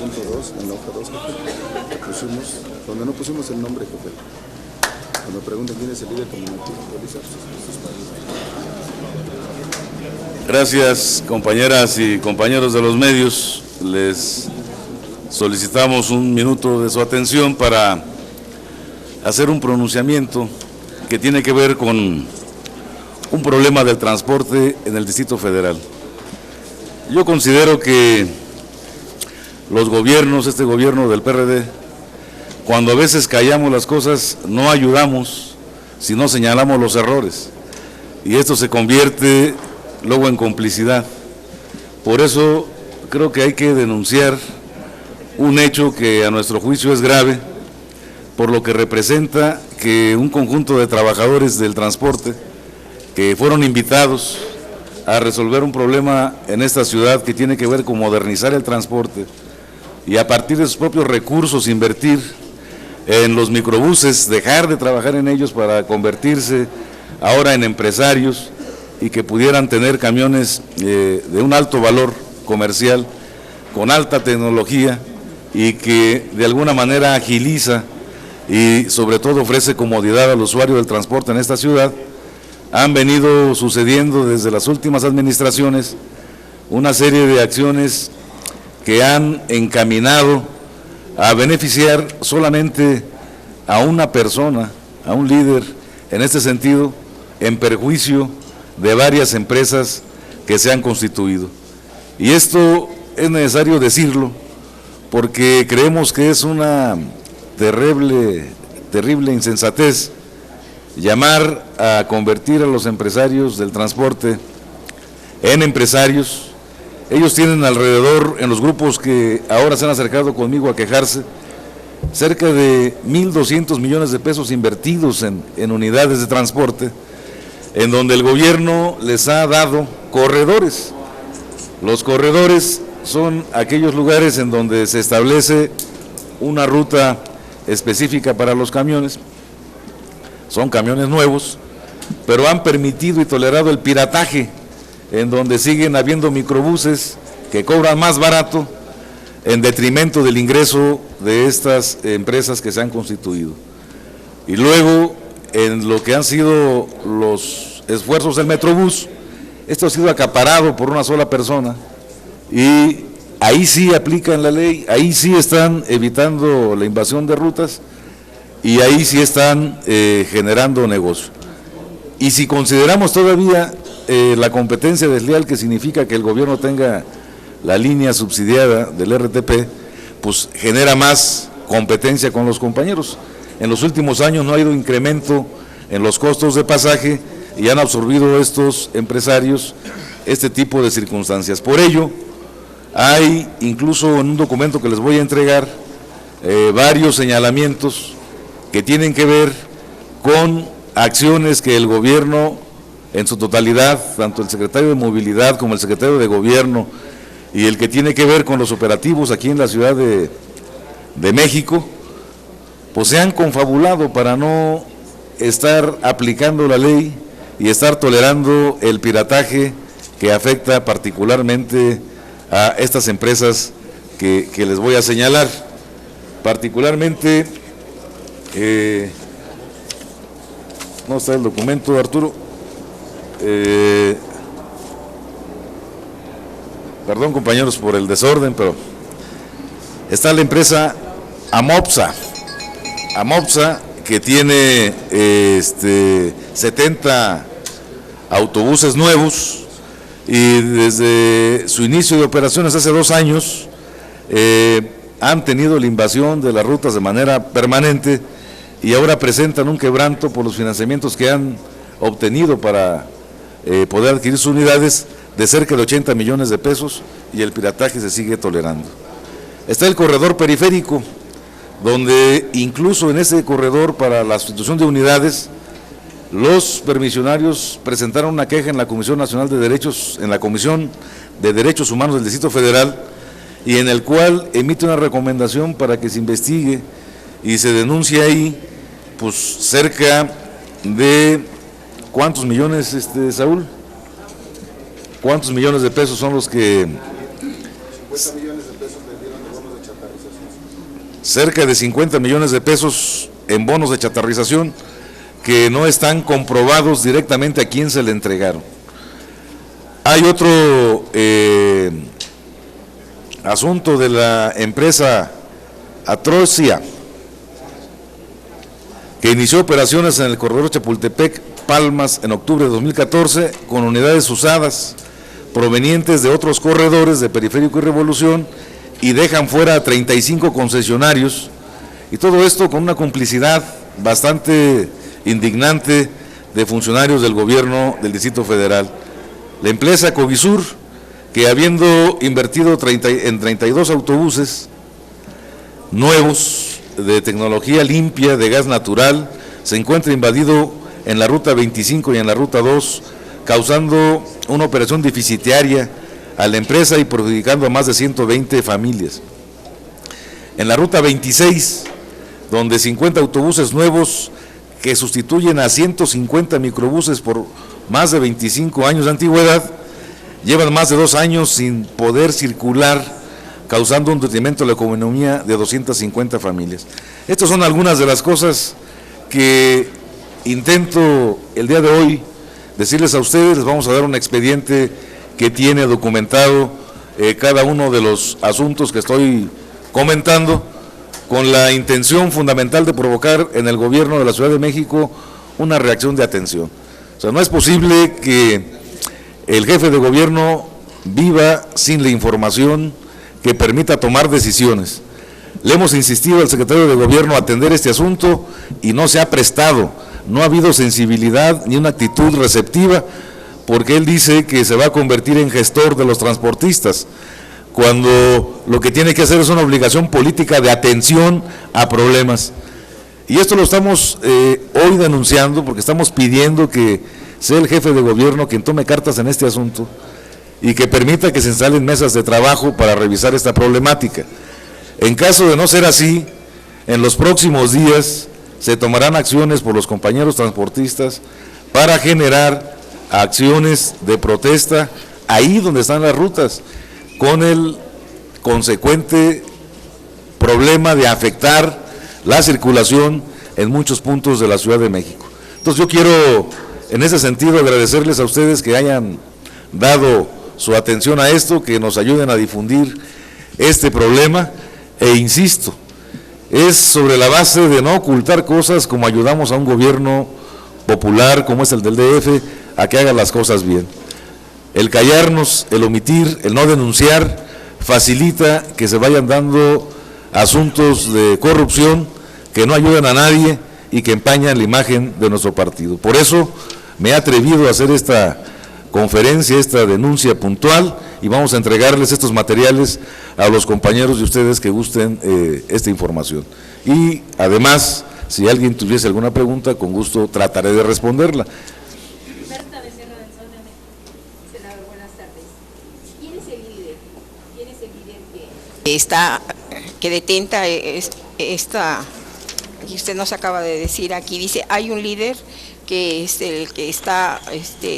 punto 2, en la hoja 2, jefe, pusimos, donde no pusimos el nombre, jefe. Cuando preguntan quién es el líder comunitario, Gracias, compañeras y compañeros de los medios. Les solicitamos un minuto de su atención para hacer un pronunciamiento que tiene que ver con un problema del transporte en el Distrito Federal. Yo considero que los gobiernos, este gobierno del PRD, cuando a veces callamos las cosas, no ayudamos, sino señalamos los errores. Y esto se convierte luego en complicidad. Por eso creo que hay que denunciar un hecho que a nuestro juicio es grave, por lo que representa que un conjunto de trabajadores del transporte que fueron invitados a resolver un problema en esta ciudad que tiene que ver con modernizar el transporte y a partir de sus propios recursos invertir en los microbuses, dejar de trabajar en ellos para convertirse ahora en empresarios y que pudieran tener camiones de un alto valor comercial, con alta tecnología y que de alguna manera agiliza y sobre todo ofrece comodidad al usuario del transporte en esta ciudad. Han venido sucediendo desde las últimas administraciones una serie de acciones que han encaminado a beneficiar solamente a una persona, a un líder, en este sentido, en perjuicio de varias empresas que se han constituido. Y esto es necesario decirlo porque creemos que es una terrible insensatez llamar a convertir a los empresarios del transporte en empresarios. Ellos tienen alrededor, en los grupos que ahora se han acercado conmigo a quejarse, cerca de 1.200 millones de pesos invertidos en unidades de transporte, en donde el gobierno les ha dado corredores. Los corredores son aquellos lugares en donde se establece una ruta específica para los camiones. Son camiones nuevos, pero han permitido y tolerado el pirataje, en donde siguen habiendo microbuses que cobran más barato en detrimento del ingreso de estas empresas que se han constituido. Y luego, en lo que han sido los esfuerzos del Metrobús, esto ha sido acaparado por una sola persona y ahí sí aplican la ley, ahí sí están evitando la invasión de rutas y ahí sí están generando negocio. Y si consideramos todavía la competencia desleal, que significa que el gobierno tenga la línea subsidiada del RTP, pues genera más competencia con los compañeros. En los últimos años no ha habido incremento en los costos de pasaje y han absorbido estos empresarios este tipo de circunstancias. Por ello, hay incluso en un documento que les voy a entregar varios señalamientos que tienen que ver con acciones que el gobierno en su totalidad, tanto el secretario de Movilidad como el secretario de Gobierno y el que tiene que ver con los operativos aquí en la Ciudad de México, pues se han confabulado para no estar aplicando la ley y estar tolerando el pirataje que afecta particularmente a estas empresas que les voy a señalar. Particularmente, no está el documento, Arturo, perdón compañeros por el desorden, pero está la empresa Amopsa, que tiene 70 autobuses nuevos y desde su inicio de operaciones hace 2 años han tenido la invasión de las rutas de manera permanente y ahora presentan un quebranto por los financiamientos que han obtenido para poder adquirir sus unidades de cerca de 80 millones de pesos y el pirataje se sigue tolerando. Está el corredor periférico, donde incluso en ese corredor para la sustitución de unidades, los permisionarios presentaron una queja en la Comisión Nacional de Derechos, en la Comisión de Derechos Humanos del Distrito Federal, y en el cual emite una recomendación para que se investigue y se denuncie ahí, pues cerca de, ¿cuántos millones, Saúl? ¿Cuántos millones de pesos son los que? 50 millones de pesos vendieron de bonos de cerca de 50 millones de pesos en bonos de chatarrización que no están comprobados directamente a quién se le entregaron. Hay otro asunto de la empresa Atrocia, que inició operaciones en el corredor Chapultepec-Palmas en octubre de 2014 con unidades usadas provenientes de otros corredores de Periférico y Revolución, y dejan fuera a 35 concesionarios, y todo esto con una complicidad bastante indignante de funcionarios del gobierno del Distrito Federal. La empresa Covisur, que habiendo invertido en 32 autobuses nuevos de tecnología limpia de gas natural, se encuentra invadido en la ruta 25 y en la ruta 2, causando una operación deficitaria a la empresa y perjudicando a más de 120 familias. En la ruta 26, donde 50 autobuses nuevos que sustituyen a 150 microbuses por más de 25 años de antigüedad, llevan más de 2 años sin poder circular, causando un detrimento a la economía de 250 familias. Estas son algunas de las cosas que intento el día de hoy decirles a ustedes. Les vamos a dar un expediente que tiene documentado cada uno de los asuntos que estoy comentando, con la intención fundamental de provocar en el gobierno de la Ciudad de México una reacción de atención. O sea, no es posible que el jefe de gobierno viva sin la información que permita tomar decisiones. Le hemos insistido al secretario de Gobierno a atender este asunto y no se ha prestado, no ha habido sensibilidad ni una actitud receptiva, porque él dice que se va a convertir en gestor de los transportistas, cuando lo que tiene que hacer es una obligación política de atención a problemas. Y esto lo estamos hoy denunciando, porque estamos pidiendo que sea el jefe de gobierno quien tome cartas en este asunto y que permita que se instalen mesas de trabajo para revisar esta problemática. En caso de no ser así, en los próximos días se tomarán acciones por los compañeros transportistas para generar acciones de protesta ahí donde están las rutas, con el consecuente problema de afectar la circulación en muchos puntos de la Ciudad de México. Entonces yo quiero, en ese sentido, agradecerles a ustedes que hayan dado su atención a esto, que nos ayuden a difundir este problema, e insisto, es sobre la base de no ocultar cosas como ayudamos a un gobierno popular como es el del DF a que haga las cosas bien. El callarnos, el omitir, el no denunciar, facilita que se vayan dando asuntos de corrupción que no ayudan a nadie y que empañan la imagen de nuestro partido. Por eso me he atrevido a hacer esta conferencia, esta denuncia puntual, y vamos a entregarles estos materiales a los compañeros de ustedes que gusten esta información. Y además, si alguien tuviese alguna pregunta, con gusto trataré de responderla. Berta Becerra del Sol de México. Senador, buenas tardes. ¿Quién es el líder? ¿Quién es el líder que detenta esta, y usted nos acaba de decir aquí, dice, hay un líder que es el que está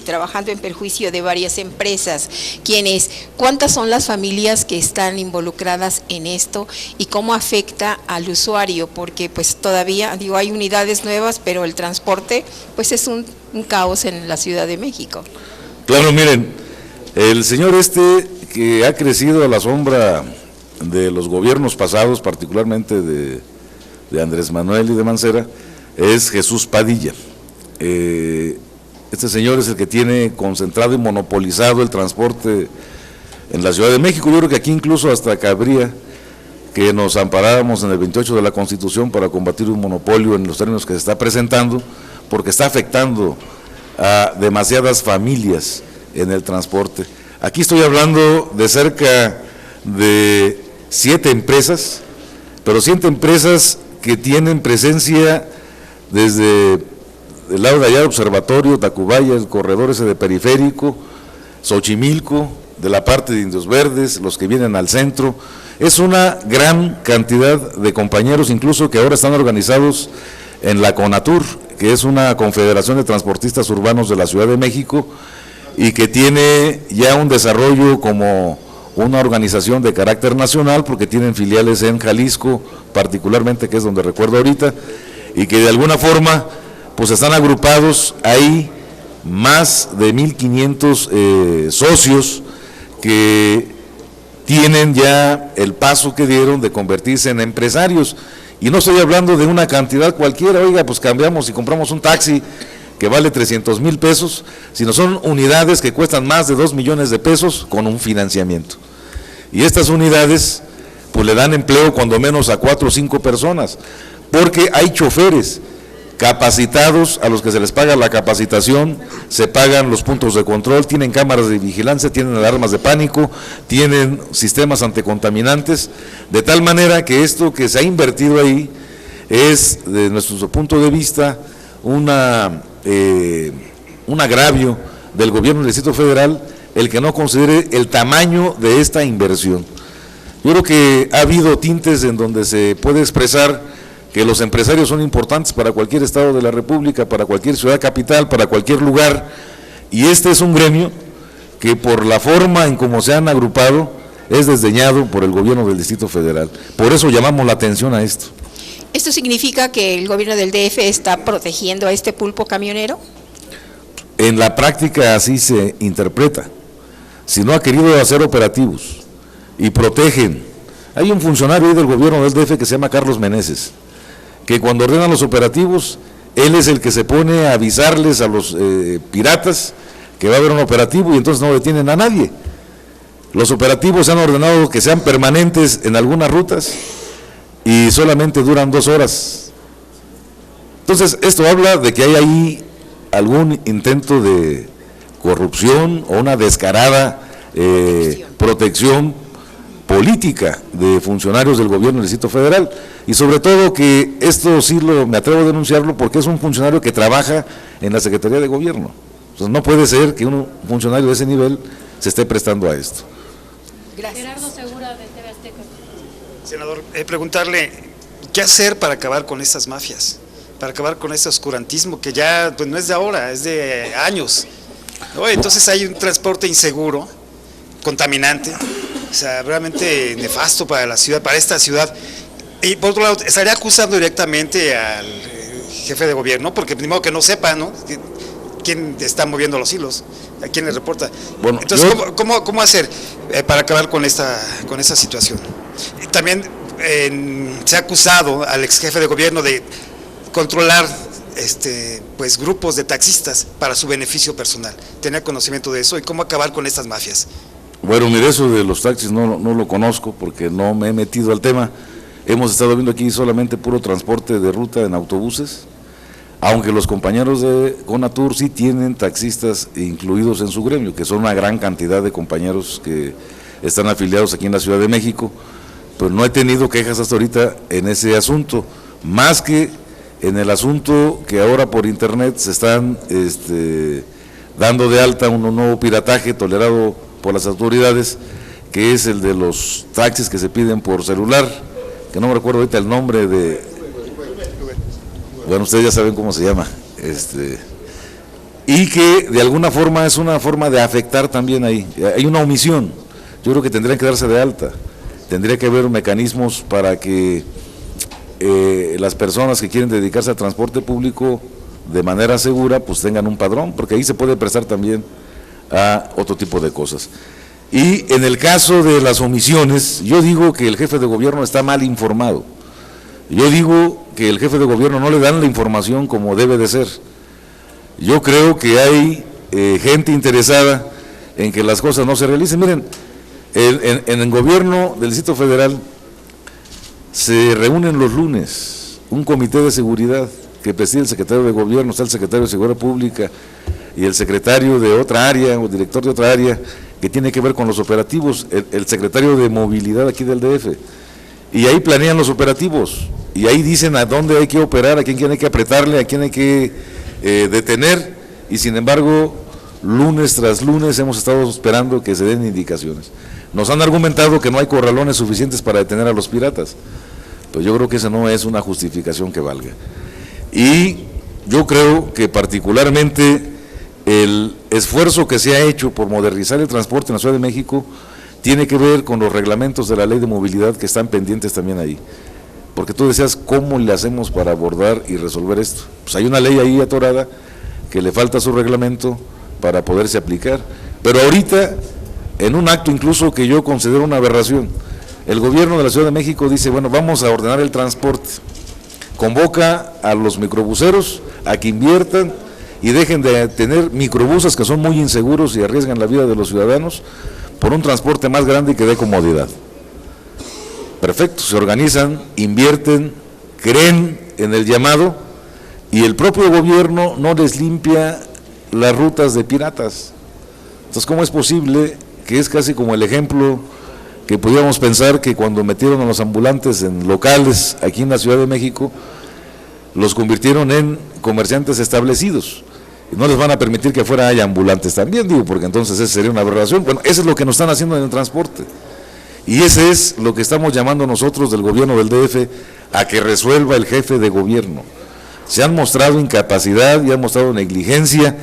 trabajando en perjuicio de varias empresas? ¿Quién es? ¿Cuántas son las familias que están involucradas en esto y cómo afecta al usuario? Porque pues todavía, digo, hay unidades nuevas, pero el transporte pues es un caos en la Ciudad de México. Claro, miren, el señor que ha crecido a la sombra de los gobiernos pasados, particularmente de Andrés Manuel y de Mancera, es Jesús Padilla. Este señor es el que tiene concentrado y monopolizado el transporte en la Ciudad de México. Yo creo que aquí incluso hasta cabría que nos amparáramos en el 28 de la Constitución para combatir un monopolio en los términos que se está presentando, porque está afectando a demasiadas familias en el transporte. Aquí estoy hablando de cerca de 7 empresas, pero 7 empresas que tienen presencia desde el lado de allá, Observatorio, Tacubaya, el corredor ese de Periférico, Xochimilco, de la parte de Indios Verdes, los que vienen al centro. Es una gran cantidad de compañeros, incluso que ahora están organizados en la CONATUR, que es una confederación de transportistas urbanos de la Ciudad de México, y que tiene ya un desarrollo como una organización de carácter nacional, porque tienen filiales en Jalisco, particularmente, que es donde recuerdo ahorita, y que de alguna forma pues están agrupados ahí más de 1,500 socios que tienen ya el paso que dieron de convertirse en empresarios. Y no estoy hablando de una cantidad cualquiera, oiga, pues cambiamos y compramos un taxi que vale 300,000 pesos, sino son unidades que cuestan más de 2 millones de pesos con un financiamiento. Y estas unidades pues le dan empleo cuando menos a 4 o 5 personas, porque hay choferes capacitados a los que se les paga la capacitación, se pagan los puntos de control, tienen cámaras de vigilancia, tienen alarmas de pánico, tienen sistemas anticontaminantes, de tal manera que esto que se ha invertido ahí es, de nuestro punto de vista, un agravio del gobierno del Distrito Federal el que no considere el tamaño de esta inversión. Yo creo que ha habido tintes en donde se puede expresar que los empresarios son importantes para cualquier estado de la República, para cualquier ciudad capital, para cualquier lugar, y este es un gremio que por la forma en cómo se han agrupado es desdeñado por el gobierno del Distrito Federal. Por eso llamamos la atención a esto. ¿Esto significa que el gobierno del DF está protegiendo a este pulpo camionero? En la práctica así se interpreta. Si no ha querido hacer operativos y protegen. Hay un funcionario ahí del gobierno del DF que se llama Carlos Meneses, que cuando ordenan los operativos, él es el que se pone a avisarles a los piratas que va a haber un operativo y entonces no detienen a nadie. Los operativos se han ordenado que sean permanentes en algunas rutas y solamente duran 2 horas. Entonces, esto habla de que hay ahí algún intento de corrupción o una descarada protección política de funcionarios del gobierno del Distrito Federal, y sobre todo que esto sí me atrevo a denunciarlo porque es un funcionario que trabaja en la Secretaría de Gobierno. Entonces no puede ser que un funcionario de ese nivel se esté prestando a esto. Gracias. Gerardo Segura, de TV Azteca. Senador, preguntarle, ¿qué hacer para acabar con estas mafias? Para acabar con este oscurantismo que ya pues no es de ahora, es de años, ¿no? Entonces hay un transporte inseguro, contaminante, o sea, realmente nefasto para la ciudad, para esta ciudad. Y por otro lado, estaría acusando directamente al jefe de gobierno, porque ni modo que no sepa, ¿no?, quién está moviendo los hilos, a quién le reporta. Bueno, entonces, ¿cómo hacer para acabar con esta situación? Y también se ha acusado al ex jefe de gobierno de controlar pues grupos de taxistas para su beneficio personal. ¿Tenía conocimiento de eso? ¿Y cómo acabar con estas mafias? Bueno, mire, eso de los taxis no lo conozco porque no me he metido al tema. Hemos estado viendo aquí solamente puro transporte de ruta en autobuses, aunque los compañeros de Conatur sí tienen taxistas incluidos en su gremio, que son una gran cantidad de compañeros que están afiliados aquí en la Ciudad de México, pero no he tenido quejas hasta ahorita en ese asunto, más que en el asunto que ahora por internet se están dando de alta un nuevo pirataje tolerado por las autoridades, que es el de los taxis que se piden por celular, que no me recuerdo ahorita el nombre de... Bueno, ustedes ya saben cómo se llama, y que de alguna forma es una forma de afectar también ahí. Hay una omisión, yo creo que tendrían que darse de alta, tendría que haber mecanismos para que las personas que quieren dedicarse al transporte público de manera segura, pues tengan un padrón, porque ahí se puede prestar también a otro tipo de cosas. Y en el caso de las omisiones, yo digo que el jefe de gobierno está mal informado. Yo digo que el jefe de gobierno no le dan la información como debe de ser. Yo creo que hay gente interesada en que las cosas no se realicen. Miren, en el gobierno del Distrito Federal se reúnen los lunes un comité de seguridad que preside el secretario de gobierno, está el secretario de Seguridad Pública y el secretario de otra área o director de otra área que tiene que ver con los operativos, el secretario de movilidad aquí del DF, y ahí planean los operativos y ahí dicen a dónde hay que operar, a quién hay que apretarle, a quién hay que detener, y sin embargo lunes tras lunes hemos estado esperando que se den indicaciones. Nos han argumentado que no hay corralones suficientes para detener a los piratas, pues yo creo que esa no es una justificación que valga. Y yo creo que particularmente el esfuerzo que se ha hecho por modernizar el transporte en la Ciudad de México tiene que ver con los reglamentos de la ley de movilidad que están pendientes también ahí. Porque tú decías, ¿cómo le hacemos para abordar y resolver esto? Pues hay una ley ahí atorada que le falta su reglamento para poderse aplicar. Pero ahorita, en un acto incluso que yo considero una aberración, el gobierno de la Ciudad de México dice, bueno, vamos a ordenar el transporte. Convoca a los microbuseros a que inviertan y dejen de tener microbuses que son muy inseguros y arriesgan la vida de los ciudadanos por un transporte más grande y que dé comodidad. Perfecto, se organizan, invierten, creen en el llamado y el propio gobierno no les limpia las rutas de piratas. Entonces, ¿cómo es posible que es casi como el ejemplo que podíamos pensar que cuando metieron a los ambulantes en locales aquí en la Ciudad de México, los convirtieron en comerciantes establecidos? Y no les van a permitir que afuera haya ambulantes también, digo, porque entonces esa sería una aberración. Bueno, eso es lo que nos están haciendo en el transporte. Y ese es lo que estamos llamando nosotros del gobierno del DF a que resuelva el jefe de gobierno. Se han mostrado incapacidad y han mostrado negligencia,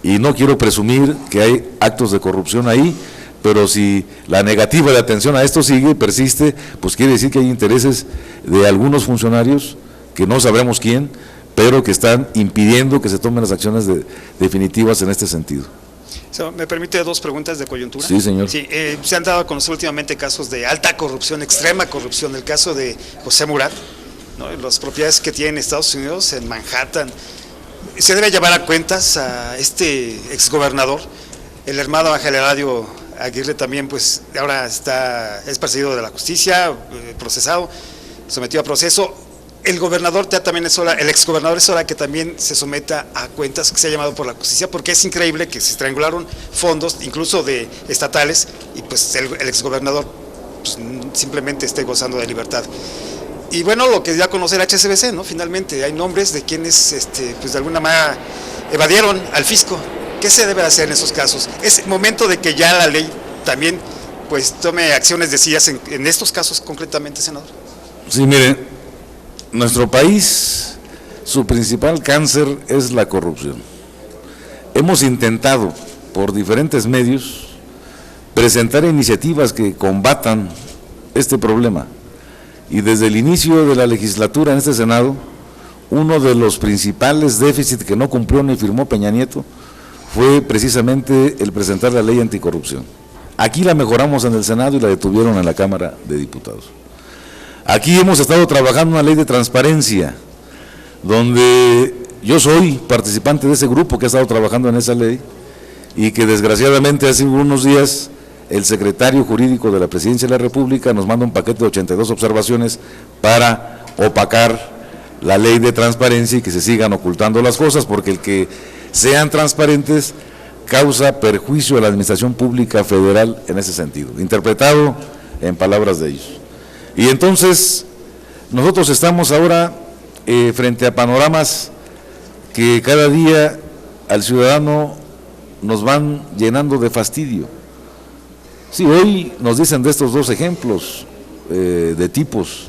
y no quiero presumir que hay actos de corrupción ahí, pero si la negativa de atención a esto sigue, persiste, pues quiere decir que hay intereses de algunos funcionarios, que no sabremos quién, pero que están impidiendo que se tomen las acciones definitivas en este sentido. ¿Me permite dos preguntas de coyuntura? Sí, señor. Sí, se han dado a conocer últimamente casos de alta corrupción, extrema corrupción. El caso de José Murat, ¿no? Las propiedades que tiene en Estados Unidos, en Manhattan. Se debe llevar a cuentas a este exgobernador. El hermano Ángel Eladio Aguirre también, pues ahora es perseguido de la justicia, procesado, sometido a proceso. El gobernador también es hora, el exgobernador es hora que también se someta a cuentas, que se ha llamado por la justicia, porque es increíble que se triangularon fondos, incluso de estatales, y pues el exgobernador pues, simplemente esté gozando de libertad. Y bueno, lo que dio a conocer HSBC, ¿no? Finalmente hay nombres de quienes pues de alguna manera evadieron al fisco. ¿Qué se debe hacer en esos casos? Es momento de que ya la ley también pues tome acciones decididas en estos casos concretamente, senador. Sí, mire, nuestro país, su principal cáncer es la corrupción. Hemos intentado por diferentes medios presentar iniciativas que combatan este problema. Y desde el inicio de la legislatura en este Senado, uno de los principales déficits que no cumplió ni firmó Peña Nieto fue precisamente el presentar la ley anticorrupción. Aquí la mejoramos en el Senado y la detuvieron en la Cámara de Diputados. Aquí hemos estado trabajando una ley de transparencia, donde yo soy participante de ese grupo que ha estado trabajando en esa ley y que desgraciadamente hace unos días el secretario jurídico de la Presidencia de la República nos manda un paquete de 82 observaciones para opacar la ley de transparencia y que se sigan ocultando las cosas, porque el que sean transparentes causa perjuicio a la administración pública federal en ese sentido, interpretado en palabras de ellos. Y entonces nosotros estamos ahora frente a panoramas que cada día al ciudadano nos van llenando de fastidio. Sí, hoy nos dicen de estos dos ejemplos de tipos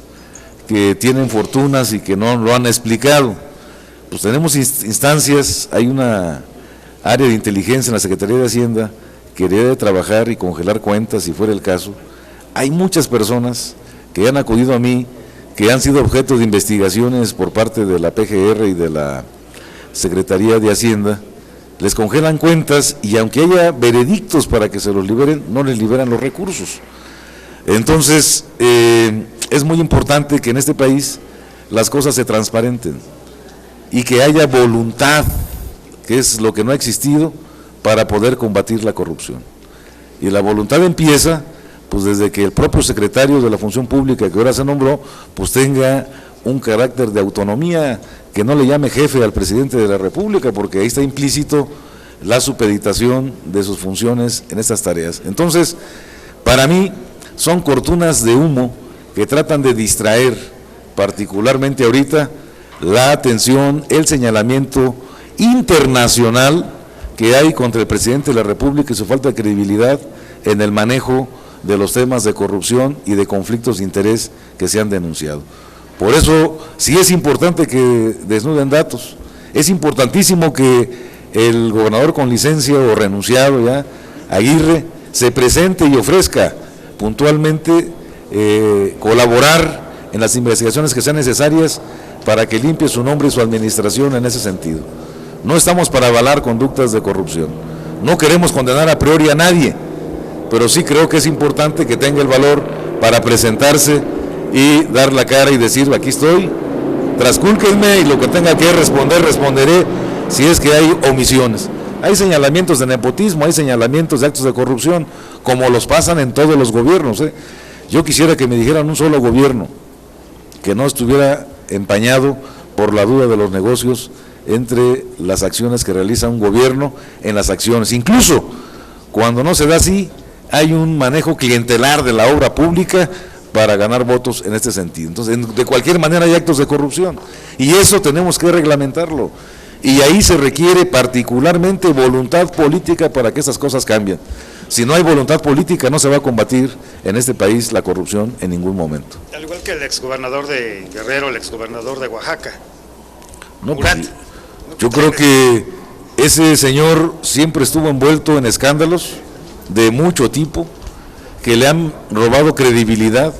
que tienen fortunas y que no lo han explicado. Pues tenemos instancias, hay una área de inteligencia en la Secretaría de Hacienda que debe trabajar y congelar cuentas si fuera el caso. Hay muchas personas que han acudido a mí, que han sido objeto de investigaciones por parte de la PGR y de la Secretaría de Hacienda, les congelan cuentas y aunque haya veredictos para que se los liberen, no les liberan los recursos. Entonces, es muy importante que en este país las cosas se transparenten y que haya voluntad, que es lo que no ha existido, para poder combatir la corrupción. Y la voluntad empieza pues desde que el propio secretario de la Función Pública que ahora se nombró, pues tenga un carácter de autonomía, que no le llame jefe al presidente de la República, porque ahí está implícito la supeditación de sus funciones en estas tareas. Entonces, para mí, son cortinas de humo que tratan de distraer, particularmente ahorita, la atención, el señalamiento internacional que hay contra el presidente de la República y su falta de credibilidad en el manejo de los temas de corrupción y de conflictos de interés que se han denunciado. Por eso sí es importante que desnuden datos, es importantísimo que el gobernador con licencia o renunciado ya, Aguirre, se presente y ofrezca puntualmente colaborar en las investigaciones que sean necesarias para que limpie su nombre y su administración en ese sentido. No estamos para avalar conductas de corrupción, no queremos condenar a priori a nadie, pero sí creo que es importante que tenga el valor para presentarse y dar la cara y decir, aquí estoy, trascúlquenme y lo que tenga que responder, responderé si es que hay omisiones. Hay señalamientos de nepotismo, hay señalamientos de actos de corrupción, como los pasan en todos los gobiernos. Yo quisiera que me dijeran un solo gobierno que no estuviera empañado por la duda de los negocios entre las acciones que realiza un gobierno en las acciones. Incluso cuando no se da así, hay un manejo clientelar de la obra pública para ganar votos en este sentido. Entonces, de cualquier manera hay actos de corrupción y eso tenemos que reglamentarlo. Y ahí se requiere particularmente voluntad política para que esas cosas cambien. Si no hay voluntad política, no se va a combatir en este país la corrupción en ningún momento. Al igual que el exgobernador de Guerrero, el exgobernador de Oaxaca. No, pues, yo creo que ese señor siempre estuvo envuelto en escándalos de mucho tipo, que le han robado credibilidad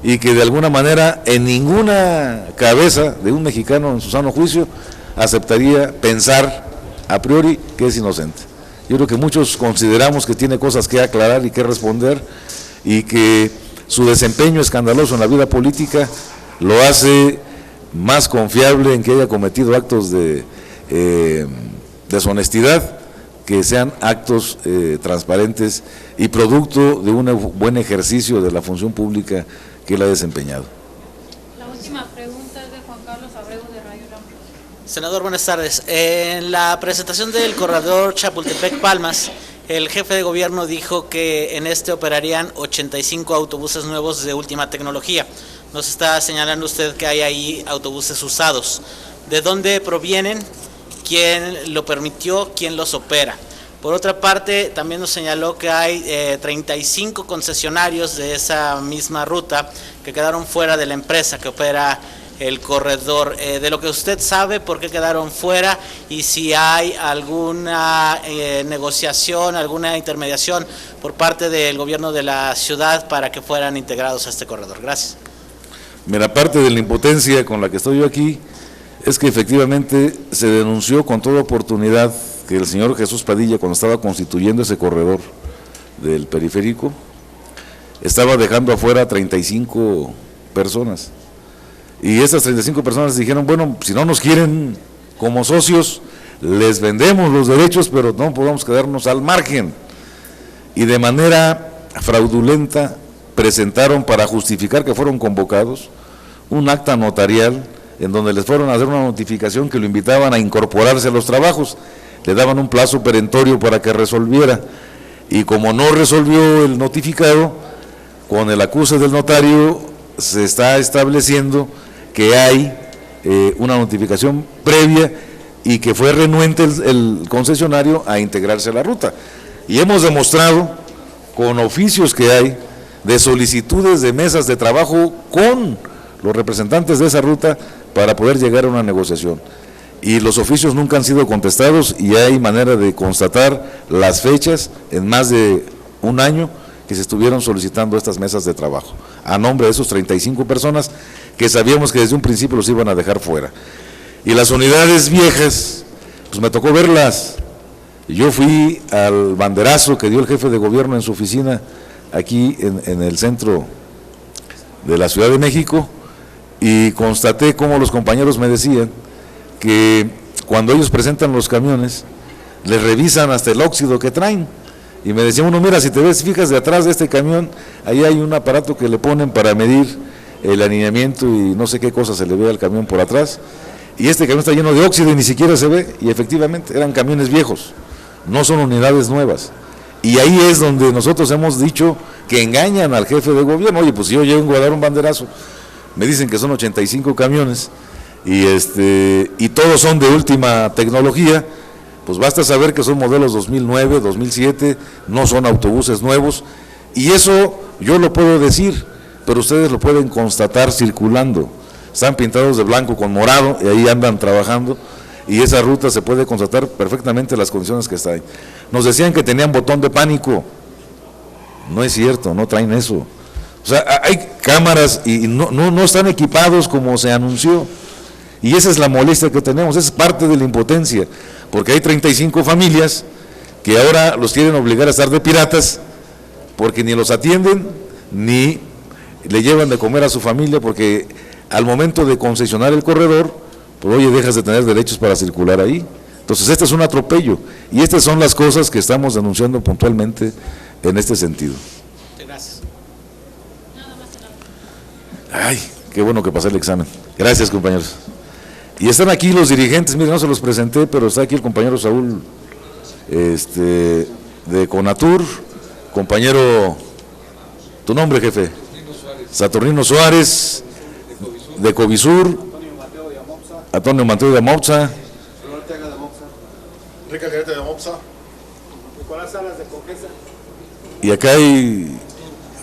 y que de alguna manera en ninguna cabeza de un mexicano en su sano juicio aceptaría pensar a priori que es inocente. Yo creo que muchos consideramos que tiene cosas que aclarar y que responder y que su desempeño escandaloso en la vida política lo hace más confiable en que haya cometido actos de deshonestidad, que sean actos transparentes y producto de un buen ejercicio de la función pública que él ha desempeñado. La última pregunta es de Juan Carlos Abreu de Radio UNAM. Senador, buenas tardes. En la presentación del corredor Chapultepec-Palmas, el jefe de gobierno dijo que en este operarían 85 autobuses nuevos de última tecnología. Nos está señalando usted que hay ahí autobuses usados. ¿De dónde provienen? ¿Quién lo permitió? ¿Quién los opera? Por otra parte, también nos señaló que hay 35 concesionarios de esa misma ruta que quedaron fuera de la empresa que opera el corredor. De lo que usted sabe, ¿por qué quedaron fuera? Y si hay alguna negociación, alguna intermediación por parte del gobierno de la ciudad para que fueran integrados a este corredor. Gracias. Mira, parte de la impotencia con la que estoy yo aquí es que efectivamente se denunció con toda oportunidad que el señor Jesús Padilla, cuando estaba constituyendo ese corredor del periférico, estaba dejando afuera 35 personas. Y esas 35 personas dijeron, bueno, si no nos quieren como socios, les vendemos los derechos, pero no podemos quedarnos al margen. Y de manera fraudulenta presentaron, para justificar que fueron convocados, un acta notarial en donde les fueron a hacer una notificación que lo invitaban a incorporarse a los trabajos. Le daban un plazo perentorio para que resolviera. Y como no resolvió el notificado, con el acuse del notario se está estableciendo que hay una notificación previa y que fue renuente el concesionario a integrarse a la ruta. Y hemos demostrado con oficios que hay de solicitudes de mesas de trabajo con los representantes de esa ruta para poder llegar a una negociación. Y los oficios nunca han sido contestados y hay manera de constatar las fechas en más de un año que se estuvieron solicitando estas mesas de trabajo, a nombre de esos 35 personas que sabíamos que desde un principio los iban a dejar fuera. Y las unidades viejas, pues me tocó verlas. Yo fui al banderazo que dio el jefe de gobierno en su oficina aquí en el centro de la Ciudad de México y constaté cómo los compañeros me decían que cuando ellos presentan los camiones, les revisan hasta el óxido que traen. Y me decían, uno, mira, si te ves, fijas de atrás de este camión, ahí hay un aparato que le ponen para medir el alineamiento y no sé qué cosa se le ve al camión por atrás. Y este camión está lleno de óxido y ni siquiera se ve. Y efectivamente, eran camiones viejos, no son unidades nuevas. Y ahí es donde nosotros hemos dicho que engañan al jefe de gobierno. Oye, pues si yo llego a dar un banderazo, me dicen que son 85 camiones y todos son de última tecnología, pues basta saber que son modelos 2009, 2007, no son autobuses nuevos, y eso yo lo puedo decir, pero ustedes lo pueden constatar circulando. Están pintados de blanco con morado y ahí andan trabajando, y esa ruta se puede constatar perfectamente las condiciones que están. Nos decían que tenían botón de pánico. No es cierto, no traen eso. O sea, hay cámaras y no están equipados como se anunció. Y esa es la molestia que tenemos, es parte de la impotencia, porque hay 35 familias que ahora los quieren obligar a estar de piratas, porque ni los atienden, ni le llevan de comer a su familia, porque al momento de concesionar el corredor, pues oye, dejas de tener derechos para circular ahí. Entonces este es un atropello, y estas son las cosas que estamos denunciando puntualmente en este sentido. Gracias. Ay, qué bueno que pasé el examen. Gracias, compañeros. Y están aquí los dirigentes, miren, no se los presenté, pero está aquí el compañero Saúl de Conatur, compañero, tu nombre, jefe. Saturnino Suárez, de Covisur, Antonio Mateo de Amopsa, y acá hay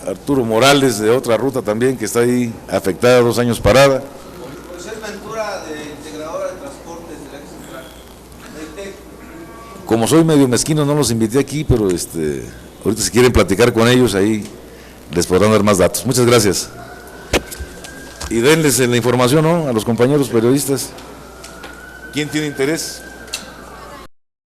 Arturo Morales de otra ruta también que está ahí afectada, 2 años parada. Como soy medio mezquino no los invité aquí, pero ahorita si quieren platicar con ellos ahí les podrán dar más datos. Muchas gracias. Y denles la información, ¿no?, a los compañeros periodistas. ¿Quién tiene interés?